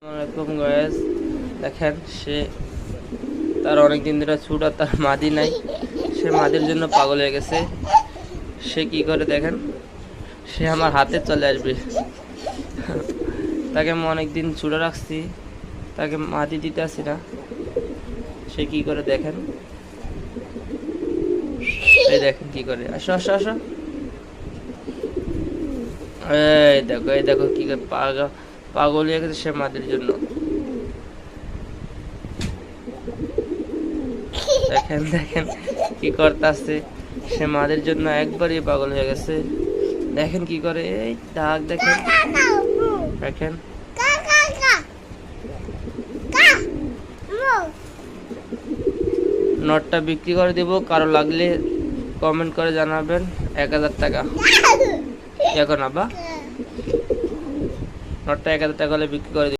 আসসালামু আলাইকুম গাইস, দেখেন সে তার অনেক দিন ধরে ছুট আর তার মাদি নাই। সে মাদির জন্য পাগল হয়ে গেছে। সে কি করে দেখেন, সে আমার হাতে চলে আসবে। তাকে আমি অনেক দিন ছুটে রাখছি, তাকে মাদি দিতে আসি না। সে কি করে দেখেন, এই দেখেন কি করে। আসো আসো আসো, এই দেখো কি করে পাগল হয়ে গেছে সে মাদির জন্য। দেখেন দেখেন কি করতেছে, সে মাদের জন্য একবারই পাগল হয়ে গেছে। দেখেন কি করে, এই দাগ দেখেন দেখেন। নটটা বিক্রি করে দিব, কারো লাগলে কমেন্ট করে জানাবেন। 1000 টাকা এখন আবা, নটটা 1000 টাকা হলে বিক্রি করে দিব।